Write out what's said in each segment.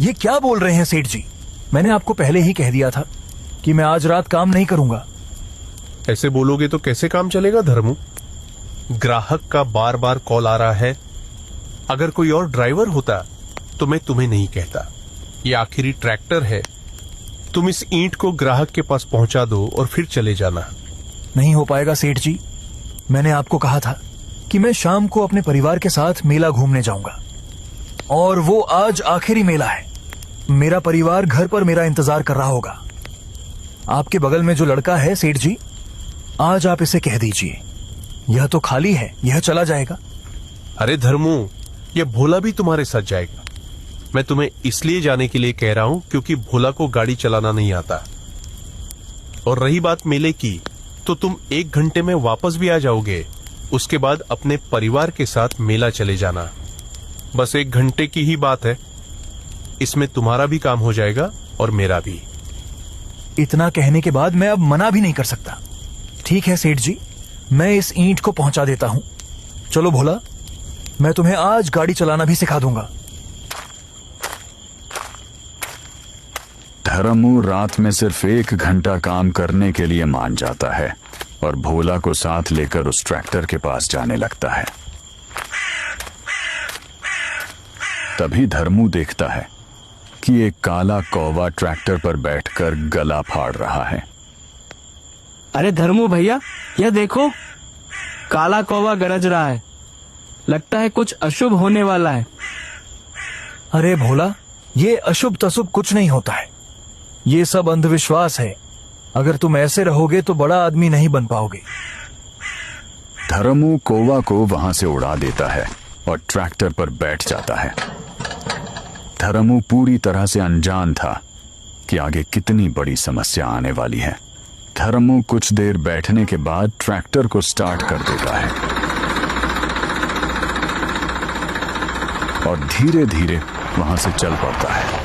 ये क्या बोल रहे हैं सेठ जी? मैंने आपको पहले ही कह दिया था कि मैं आज रात काम नहीं करूंगा। ऐसे बोलोगे तो कैसे काम चलेगा धर्मू? ग्राहक का बार बार कॉल आ रहा है। अगर कोई और ड्राइवर होता तो मैं तुम्हें नहीं कहता। ये आखिरी ट्रैक्टर है। तुम इस ईंट को ग्राहक के पास पहुंचा दो और फिर चले जाना। नहीं हो पाएगा सेठ जी। मैंने आपको कहा था कि मैं शाम को अपने परिवार के साथ मेला घूमने जाऊंगा, और वो आज आखिरी मेला है। मेरा परिवार घर पर मेरा इंतजार कर रहा होगा। आपके बगल में जो लड़का है सेठ जी, आज आप इसे कह दीजिए यह तो खाली है, यह चला जाएगा। अरे धर्मू, यह भोला भी तुम्हारे साथ जाएगा। मैं तुम्हें इसलिए जाने के लिए कह रहा हूं क्योंकि भोला को गाड़ी चलाना नहीं आता। और रही बात मेले की, तो तुम 1 घंटे में वापस भी आ जाओगे। उसके बाद अपने परिवार के साथ मेला चले जाना। बस 1 घंटे की ही बात है। इसमें तुम्हारा भी काम हो जाएगा और मेरा भी। इतना कहने के बाद मैं अब मना भी नहीं कर सकता। ठीक है सेठ जी, मैं इस ईंट को पहुंचा देता हूं। चलो भोला, मैं तुम्हें आज गाड़ी चलाना भी सिखा दूंगा। धर्मू रात में सिर्फ 1 घंटा काम करने के लिए मान जाता है और भोला को साथ लेकर उस ट्रैक्टर के पास जाने लगता है। तभी धर्मू देखता है कि एक काला कौवा ट्रैक्टर पर बैठकर गला फाड़ रहा है। अरे धर्मू भैया, यह देखो, काला कौवा गरज रहा है। लगता है कुछ अशुभ होने वाला है। अरे भोला, ये अशुभ तशुभ कुछ नहीं होता है। ये सब अंधविश्वास है। अगर तुम ऐसे रहोगे तो बड़ा आदमी नहीं बन पाओगे। धर्मू कौवा को वहां से उड़ा देता है और ट्रैक्टर पर बैठ जाता है। धर्मू पूरी तरह से अनजान था कि आगे कितनी बड़ी समस्या आने वाली है। धर्मू कुछ देर बैठने के बाद ट्रैक्टर को स्टार्ट कर देता है और धीरे धीरे वहां से चल पड़ता है।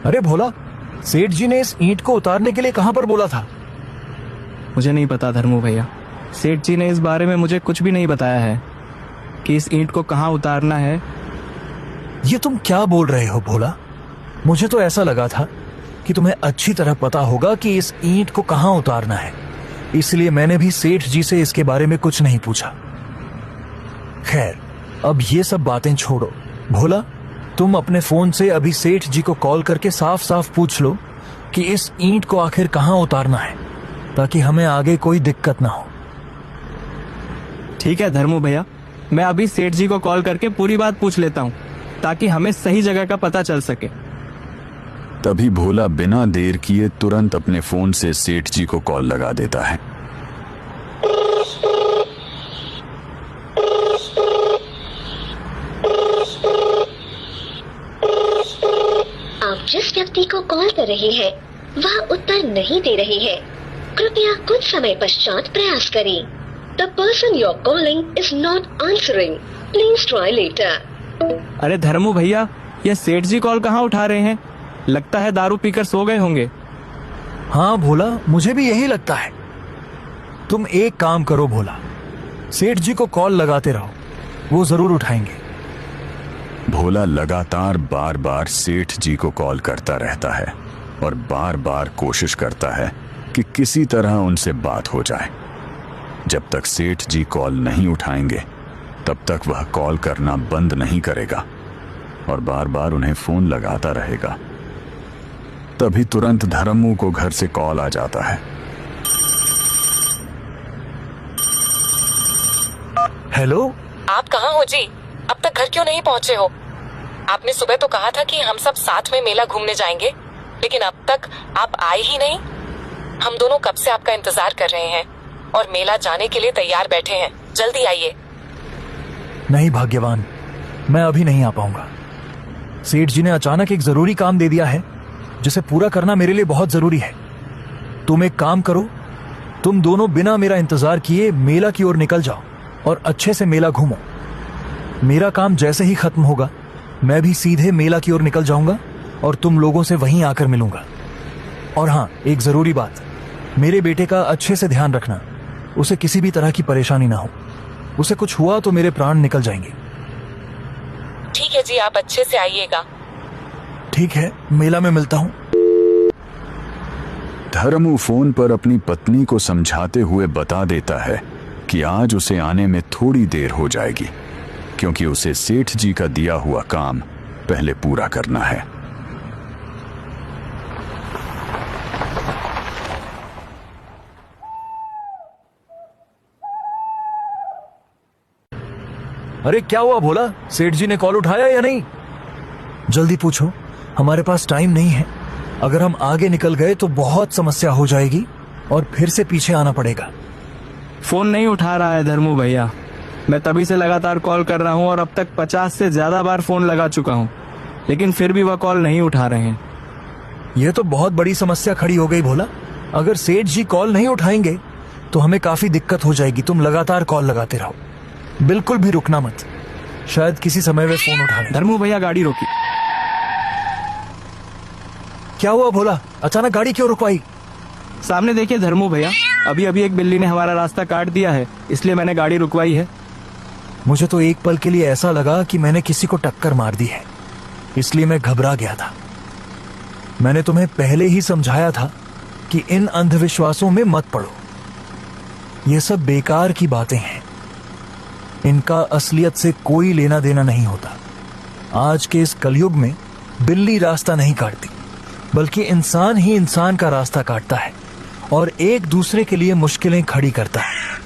अरे भोला, सेठ जी ने इस ईंट को उतारने के लिए कहां पर बोला था? मुझे नहीं पता धर्मू भैया। सेठ जी ने इस बारे में मुझे कुछ भी नहीं बताया है कि इस ईंट को कहां उतारना है। ये तुम क्या बोल रहे हो भोला? मुझे तो ऐसा लगा था कि तुम्हें अच्छी तरह पता होगा कि इस ईंट को कहां उतारना है, इसलिए मैंने भी सेठ जी से इसके बारे में कुछ नहीं पूछा। खैर, अब ये सब बातें छोड़ो। भोला, तुम अपने फोन से अभी सेठ जी को कॉल करके साफ साफ पूछ लो कि इस ईंट को आखिर कहां उतारना है, ताकि हमें आगे कोई दिक्कत ना हो। ठीक है धर्मू भैया, मैं अभी सेठ जी को कॉल करके पूरी बात पूछ लेता हूँ ताकि हमें सही जगह का पता चल सके। तभी भोला बिना देर किए तुरंत अपने फोन से सेठ जी को कॉल लगा देता है। आप जिस व्यक्ति को कॉल कर रहे हैं वह उत्तर नहीं दे रहे हैं। कृपया कुछ समय पश्चात प्रयास करें। The person you're calling is not answering. Please try later. अरे धर्मू भैया, ये सेठ जी कॉल कहाँ उठा रहे हैं? लगता है दारू पीकर सो गए होंगे। हाँ भोला, मुझे भी यही लगता है। तुम एक काम करो भोला, सेठ जी को कॉल लगाते रहो, वो जरूर उठाएंगे। भोला लगातार बार बार सेठ जी को कॉल करता रहता है और बार बार कोशिश करता है कि किसी तरह उनसे बात हो जाए। जब तक सेठ जी कॉल नहीं उठाएंगे तब तक वह कॉल करना बंद नहीं करेगा और बार बार उन्हें फोन लगाता रहेगा। तभी तुरंत धर्मू को घर से कॉल आ जाता है। हेलो, आप कहाँ हो जी? अब तक घर क्यों नहीं पहुँचे हो? आपने सुबह तो कहा था कि हम सब साथ में मेला घूमने जाएंगे, लेकिन अब तक आप आए ही नहीं। हम दोनों कब से आपका इंतजार कर रहे हैं और मेला जाने के लिए तैयार बैठे हैं। जल्दी आइए। नहीं भाग्यवान, मैं अभी नहीं आ पाऊंगा। सेठ जी ने अचानक एक जरूरी काम दे दिया है जिसे पूरा करना मेरे लिए बहुत जरूरी है। तुम एक काम करो, तुम दोनों बिना मेरा इंतजार किए मेला की ओर निकल जाओ और अच्छे से मेला घूमो। मेरा काम जैसे ही खत्म होगा मैं भी सीधे मेला की ओर निकल जाऊंगा और तुम लोगों से वहीं आकर मिलूंगा। और हाँ, एक जरूरी बात, मेरे बेटे का अच्छे से ध्यान रखना, उसे किसी भी तरह की परेशानी ना हो। उसे कुछ हुआ तो मेरे प्राण निकल जाएंगे। ठीक है जी, आप अच्छे से आइएगा। ठीक है, मेला में मिलता हूँ। धर्मू फोन पर अपनी पत्नी को समझाते हुए बता देता है कि आज उसे आने में थोड़ी देर हो जाएगी, क्योंकि उसे सेठ जी का दिया हुआ काम पहले पूरा करना है। अरे क्या हुआ भोला, सेठ जी ने कॉल उठाया या नहीं? जल्दी पूछो, हमारे पास टाइम नहीं है। अगर हम आगे निकल गए तो बहुत समस्या हो जाएगी और फिर से पीछे आना पड़ेगा। फोन नहीं उठा रहा है धर्मू भैया। मैं तभी से लगातार कॉल कर रहा हूँ और अब तक 50 से ज्यादा बार फोन लगा चुका हूँ, लेकिन फिर भी वह कॉल नहीं उठा रहे हैं। यह तो बहुत बड़ी समस्या खड़ी हो गई भोला। अगर सेठ जी कॉल नहीं उठाएंगे तो हमें काफी दिक्कत हो जाएगी। तुम लगातार कॉल लगाते रहो, बिल्कुल भी रुकना मत। शायद किसी समय वे फोन उठा लें। धर्मू भैया गाड़ी रोकी। क्या हुआ भोला, अचानक गाड़ी क्यों रुकवाई? सामने देखिए धर्मू भैया, अभी अभी एक बिल्ली ने हमारा रास्ता काट दिया है, इसलिए मैंने गाड़ी रुकवाई है। मुझे तो एक पल के लिए ऐसा लगा कि मैंने किसी को टक्कर मार दी है, इसलिए मैं घबरा गया था। मैंने तुम्हें पहले ही समझाया था कि इन अंधविश्वासों में मत पड़ो। ये सब बेकार की बातें हैं, इनका असलियत से कोई लेना देना नहीं होता। आज के इस कलयुग में बिल्ली रास्ता नहीं काटती, बल्कि इंसान ही इंसान का रास्ता काटता है और एक दूसरे के लिए मुश्किलें खड़ी करता है।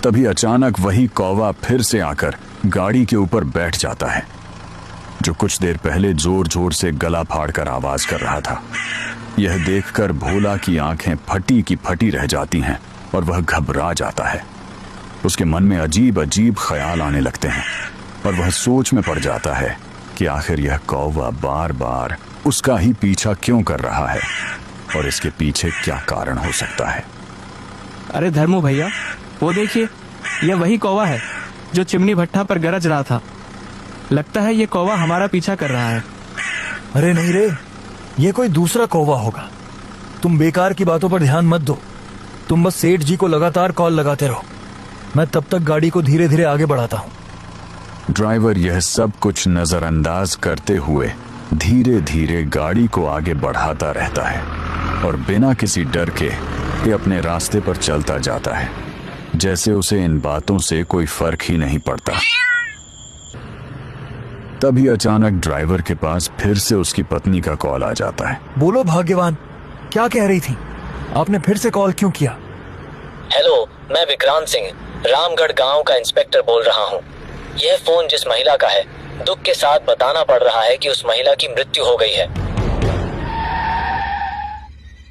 तभी अचानक वही कौवा फिर से आकर गाड़ी के ऊपर बैठ जाता है, जो कुछ देर पहले जोर जोर से गला फाड़कर आवाज कर रहा था। यह देखकर भोला की आंखें फटी की फटी रह जाती हैं और वह घबरा जाता है। उसके मन में अजीब अजीब ख्याल आने लगते हैं और वह सोच में पड़ जाता है कि आखिर यह कौवा बार बार उसका ही पीछा क्यों कर रहा है और इसके पीछे क्या कारण हो सकता है। अरे धर्मू भैया, वो देखिए, यह वही कौवा है जो चिमनी भट्ठा पर गरज रहा था। लगता है ये कौवा हमारा पीछा कर रहा है। अरे नहीं रे, ये कोई दूसरा कौवा होगा। तुम बेकार की बातों पर ध्यान मत दो, तुम बस सेठ जी को लगातार कॉल लगाते रहो। मैं तब तक गाड़ी को धीरे धीरे आगे बढ़ाता हूँ। ड्राइवर यह सब कुछ नजरअंदाज करते हुए धीरे धीरे गाड़ी को आगे बढ़ाता रहता है और बिना किसी डर के ये अपने रास्ते पर चलता जाता है, जैसे उसे इन बातों से कोई फर्क ही नहीं पड़ता। तभी अचानक ड्राइवर के पास फिर से उसकी पत्नी का कॉल आ जाता है। बोलो भाग्यवान, क्या कह रही थी? आपने फिर से कॉल क्यों किया? हेलो, मैं विक्रांत सिंह रामगढ़ गांव का इंस्पेक्टर बोल रहा हूं। यह फोन जिस महिला का है, दुख के साथ बताना पड़ रहा है कि उस महिला की मृत्यु हो गई है।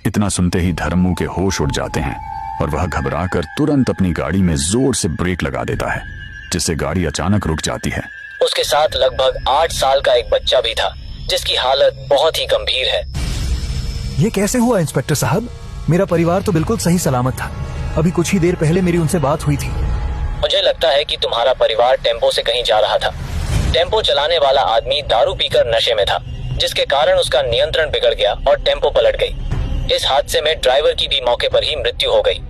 इतना सुनते ही धर्मू के होश उड़ जाते हैं और वह घबराकर तुरंत अपनी गाड़ी में जोर से ब्रेक लगा देता है, जिससे गाड़ी अचानक रुक जाती है। उसके साथ लगभग 8 साल का एक बच्चा भी था, जिसकी हालत बहुत ही गंभीर है। ये कैसे हुआ इंस्पेक्टर साहब? मेरा परिवार तो बिल्कुल सही सलामत था। अभी कुछ ही देर पहले मेरी उनसे बात हुई थी। मुझे लगता है कि तुम्हारा परिवार टेम्पो से कहीं जा रहा था। टेम्पो चलाने वाला आदमी दारू पीकर नशे में था, जिसके कारण उसका नियंत्रण बिगड़ गया और टेम्पो पलट गई। इस हादसे में ड्राइवर की भी मौके पर ही मृत्यु हो गई।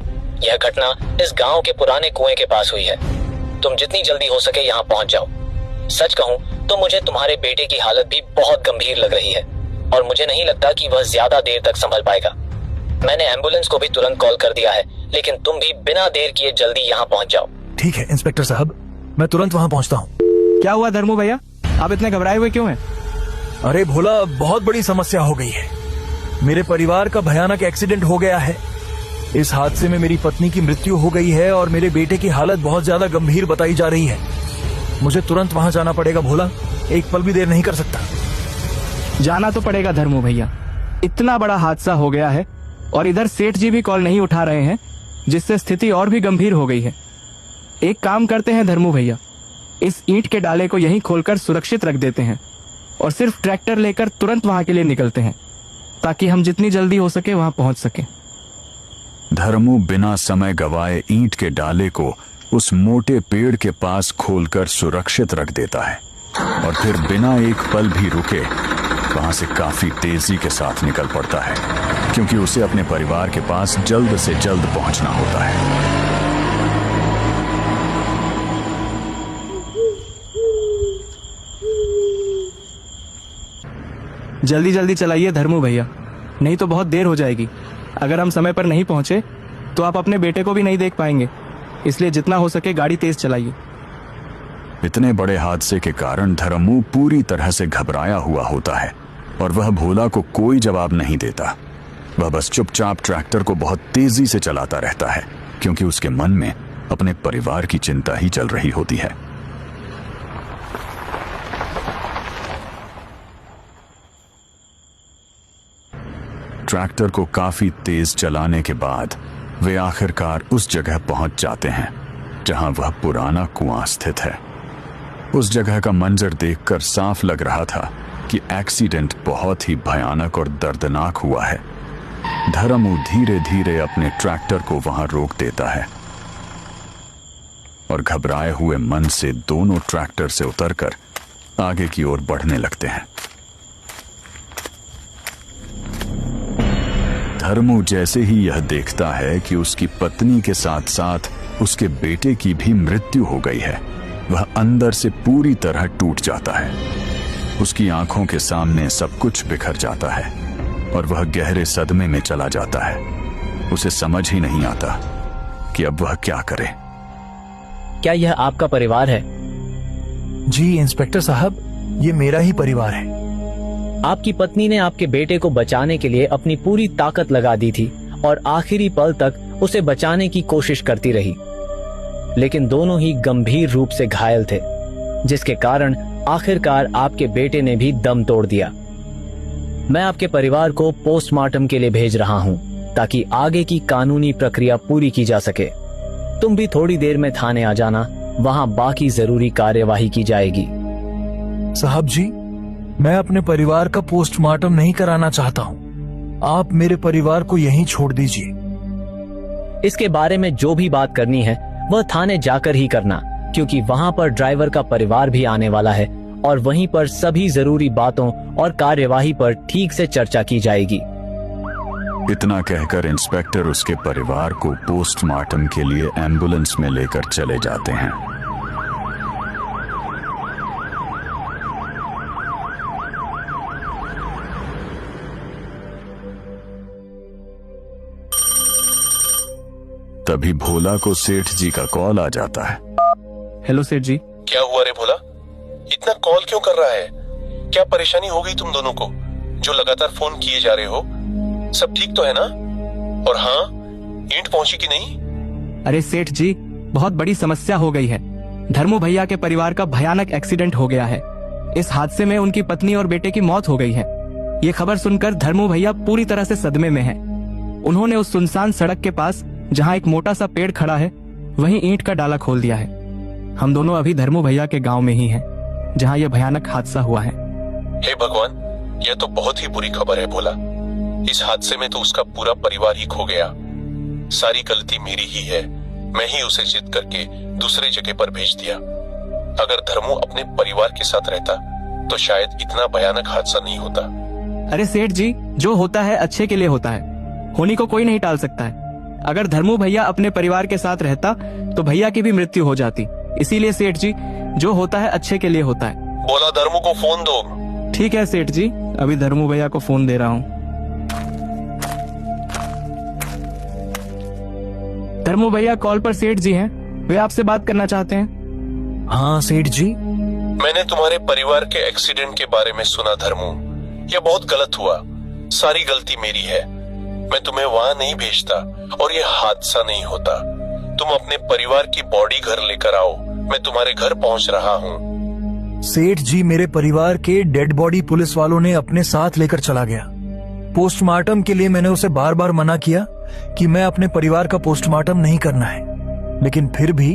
यह घटना इस गांव के पुराने कुएं के पास हुई है। तुम जितनी जल्दी हो सके यहाँ पहुँच जाओ। सच कहूँ तो मुझे तुम्हारे बेटे की हालत भी बहुत गंभीर लग रही है और मुझे नहीं लगता कि वह ज्यादा देर तक संभल पाएगा। मैंने एम्बुलेंस को भी तुरंत कॉल कर दिया है, लेकिन तुम भी बिना देर किए जल्दी यहाँ पहुँच जाओ। ठीक है इंस्पेक्टर साहब, मैं तुरंत वहाँ पहुँचता हूँ। क्या हुआ धर्मू भैया, आप इतने घबराए हुए क्यों हैं? अरे भोला, बहुत बड़ी समस्या हो गई है। मेरे परिवार का भयानक एक्सीडेंट हो गया है। इस हादसे में मेरी पत्नी की मृत्यु हो गई है और मेरे बेटे की हालत बहुत ज्यादा गंभीर बताई जा रही है। मुझे तुरंत वहां जाना पड़ेगा भोला, एक पल भी देर नहीं कर सकता। जाना तो पड़ेगा धर्मू भैया, इतना बड़ा हादसा हो गया है और इधर सेठ जी भी कॉल नहीं उठा रहे हैं, जिससे स्थिति और भी गंभीर हो गई है। एक काम करते हैं धर्मू भैया, इस ईंट के डाले को यहीं खोलकर सुरक्षित रख देते हैं और सिर्फ ट्रैक्टर लेकर तुरंत वहां के लिए निकलते हैं, ताकि हम जितनी जल्दी हो सके वहां पहुंच सके। धर्मू बिना समय गवाए ईंट के डाले को उस मोटे पेड़ के पास खोलकर सुरक्षित रख देता है और फिर बिना एक पल भी रुके वहां से काफी तेजी के साथ निकल पड़ता है, क्योंकि उसे अपने परिवार के पास जल्द से जल्द पहुंचना होता है। जल्दी जल्दी चलाइए धर्मू भैया, नहीं तो बहुत देर हो जाएगी। अगर हम समय पर नहीं पहुंचे तो आप अपने बेटे को भी नहीं देख पाएंगे, इसलिए जितना हो सके गाड़ी तेज चलाइए। इतने बड़े हादसे के कारण धर्मू पूरी तरह से घबराया हुआ होता है और वह भोला को कोई जवाब नहीं देता। वह बस चुपचाप ट्रैक्टर को बहुत तेजी से चलाता रहता है, क्योंकि उसके मन में अपने परिवार की चिंता ही चल रही होती है। ट्रैक्टर को काफी तेज चलाने के बाद वे आखिरकार उस जगह पहुंच जाते हैं जहां वह पुराना कुआं स्थित है। उस जगह का मंजर देखकर साफ लग रहा था कि एक्सीडेंट बहुत ही भयानक और दर्दनाक हुआ है। धर्मू धीरे धीरे अपने ट्रैक्टर को वहां रोक देता है और घबराए हुए मन से दोनों ट्रैक्टर से उतरकर आगे की ओर बढ़ने लगते हैं। धर्मू जैसे ही यह देखता है कि उसकी पत्नी के साथ साथ उसके बेटे की भी मृत्यु हो गई है, वह अंदर से पूरी तरह टूट जाता है। उसकी आंखों के सामने सब कुछ बिखर जाता है और वह गहरे सदमे में चला जाता है। उसे समझ ही नहीं आता कि अब वह क्या करे। क्या यह आपका परिवार है? जी इंस्पेक्टर साहब, ये मेरा ही परिवार है। आपकी पत्नी ने आपके बेटे को बचाने के लिए अपनी पूरी ताकत लगा दी थी और आखिरी पल तक उसे बचाने की कोशिश करती रही, लेकिन दोनों ही गंभीर रूप से घायल थे, जिसके कारण आखिरकार आपके बेटे ने भी दम तोड़ दिया। मैं आपके परिवार को पोस्टमार्टम के लिए भेज रहा हूं ताकि आगे की कानूनी प्रक्रिया पूरी की जा सके। तुम भी थोड़ी देर में थाने आ जाना, वहां बाकी जरूरी कार्यवाही की जाएगी। साहब जी, मैं अपने परिवार का पोस्टमार्टम नहीं कराना चाहता हूँ। आप मेरे परिवार को यहीं छोड़ दीजिए। इसके बारे में जो भी बात करनी है वह थाने जाकर ही करना, क्योंकि वहां पर ड्राइवर का परिवार भी आने वाला है और वहीं पर सभी जरूरी बातों और कार्यवाही पर ठीक से चर्चा की जाएगी। इतना कहकर इंस्पेक्टर उसके परिवार को पोस्टमार्टम के लिए एम्बुलेंस में लेकर चले जाते हैं। तभी भोला को सेठ जी का कॉल आ जाता है। हेलो सेठ जी। क्या हुआ रे भोला, इतना कॉल क्यों कर रहा है? क्या परेशानी हो गई तुम दोनों को जो लगातार फोन किए जा रहे हो? सब ठीक तो है ना? और हाँ, ईंट पहुंची कि नहीं? अरे सेठ जी, बहुत बड़ी समस्या हो गई है। धर्मू भैया के परिवार का भयानक एक्सीडेंट हो गया है। इस हादसे में उनकी पत्नी और बेटे की मौत हो गई है। ये खबर सुनकर धर्मू भैया पूरी तरह से सदमे में हैं। उन्होंने उस सुनसान सड़क के पास जहां एक मोटा सा पेड़ खड़ा है, वहीं ईंट का डाला खोल दिया है। हम दोनों अभी धर्मू भैया के गांव में ही हैं, जहां यह भयानक हादसा हुआ है। हे भगवान, यह तो बहुत ही बुरी खबर है भोला। इस हादसे में तो उसका पूरा परिवार ही खो गया। सारी गलती मेरी ही है। मैं ही उसे जिद करके दूसरे जगह पर भेज दिया। अगर धर्मू अपने परिवार के साथ रहता तो शायद इतना भयानक हादसा नहीं होता। अरे सेठ जी, जो होता है अच्छे के लिए होता है। होनी को कोई नहीं टाल सकता है। अगर धर्मू भैया अपने परिवार के साथ रहता तो भैया की भी मृत्यु हो जाती। इसीलिए सेठ जी, जो होता है अच्छे के लिए होता है। बोला धर्मू को फोन दो। ठीक है सेठ जी, अभी धर्मू भैया को फोन दे रहा हूँ। धर्मू भैया कॉल पर सेठ जी हैं, वे आपसे बात करना चाहते हैं। हाँ सेठ जी। मैंने तुम्हारे परिवार के एक्सीडेंट के बारे में सुना धर्मू। यह बहुत गलत हुआ। सारी गलती मेरी है। मैं तुम्हें वहां नहीं भेजता और यह हादसा नहीं होता। तुम अपने परिवार की बॉडी घर लेकर आओ। मैं तुम्हारे घर पहुंच रहा हूँ। सेठ जी, मेरे परिवार के डेड बॉडी पुलिस वालों ने अपने साथ लेकर चला गया। पोस्टमार्टम के लिए मैंने उसे बार बार मना किया कि मैं अपने परिवार का पोस्टमार्टम नहीं करना है, लेकिन फिर भी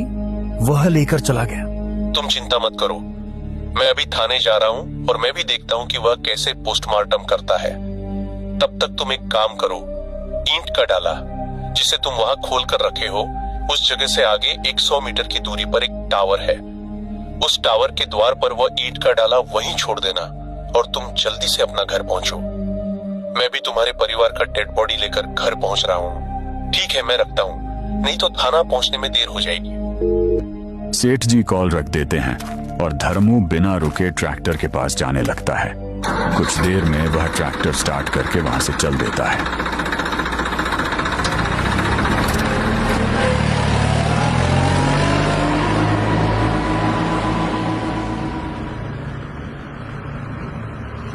वह लेकर चला गया। तुम चिंता मत करो, मैं अभी थाने जा रहा हूँ और मैं भी देखता हूँ कि वह कैसे पोस्टमार्टम करता है। तब तक तुम एक काम करो, ईंट का डाला जिसे तुम वहां खोल कर रखे हो, उस जगह से आगे 100 मीटर की दूरी पर एक टावर है। उस टावर के द्वार पर वह ईंट का डाला वहीं छोड़ देना और तुम जल्दी से अपना घर पहुंचो। मैं भी तुम्हारे परिवार का डेड बॉडी लेकर घर पहुंच रहा हूं। ठीक है, मैं रखता हूं, नहीं तो थाना पहुंचने में देर हो जाएगी। सेठ जी कॉल रख देते हैं और धर्मू बिना रुके ट्रैक्टर के पास जाने लगता है। कुछ देर में वह ट्रैक्टर स्टार्ट करके वहां से चल देता है।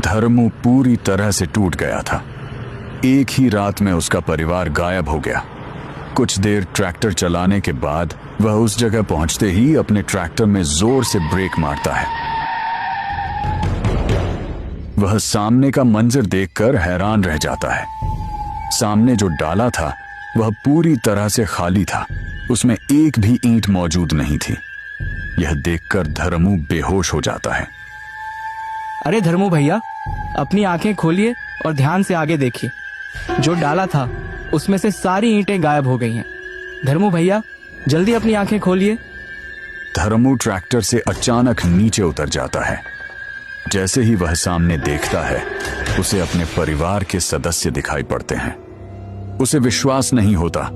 धर्मू पूरी तरह से टूट गया था। एक ही रात में उसका परिवार गायब हो गया। कुछ देर ट्रैक्टर चलाने के बाद वह उस जगह पहुंचते ही अपने ट्रैक्टर में जोर से ब्रेक मारता है। वह सामने का मंजर देखकर हैरान रह जाता है। सामने जो डाला था वह पूरी तरह से खाली था, उसमें एक भी ईंट मौजूद नहीं थी। यह देखकर धर्मू बेहोश हो जाता है। अरे धर्मू भैया, अपनी आंखें खोलिए और ध्यान से आगे देखिए। जो डाला था उसमें से सारी ईंटें गायब हो गई हैं। धर्मू भैया, जल्दी अपनी आंखें खोलिए। धर्मू ट्रैक्टर से अचानक नीचे उतर जाता है। जैसे ही वह सामने देखता है, उसे अपने परिवार के सदस्य दिखाई पड़ते हैं। उसे विश्वास नहीं होता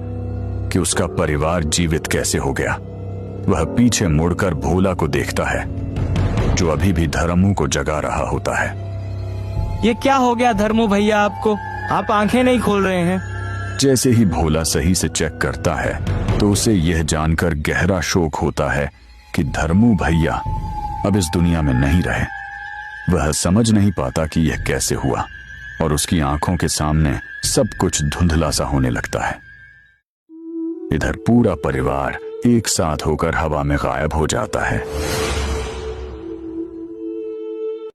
कि उसका परिवार जीवित कैसे हो गया। वह पीछे मुड़कर भोला को देखता है, जो अभी भी धर्मू को जगा रहा होता है। ये क्या हो गया धर्मू भैया आपको? आप आंखें नहीं खोल रहे हैं। जैसे ही भोला सही से चेक करता है तो उसे यह जानकर गहरा शोक होता है कि धर्मू भैया अब इस दुनिया में नहीं रहे। वह समझ नहीं पाता कि यह कैसे हुआ और उसकी आंखों के सामने सब कुछ धुंधला सा होने लगता है। इधर पूरा परिवार एक साथ होकर हवा में गायब हो जाता है।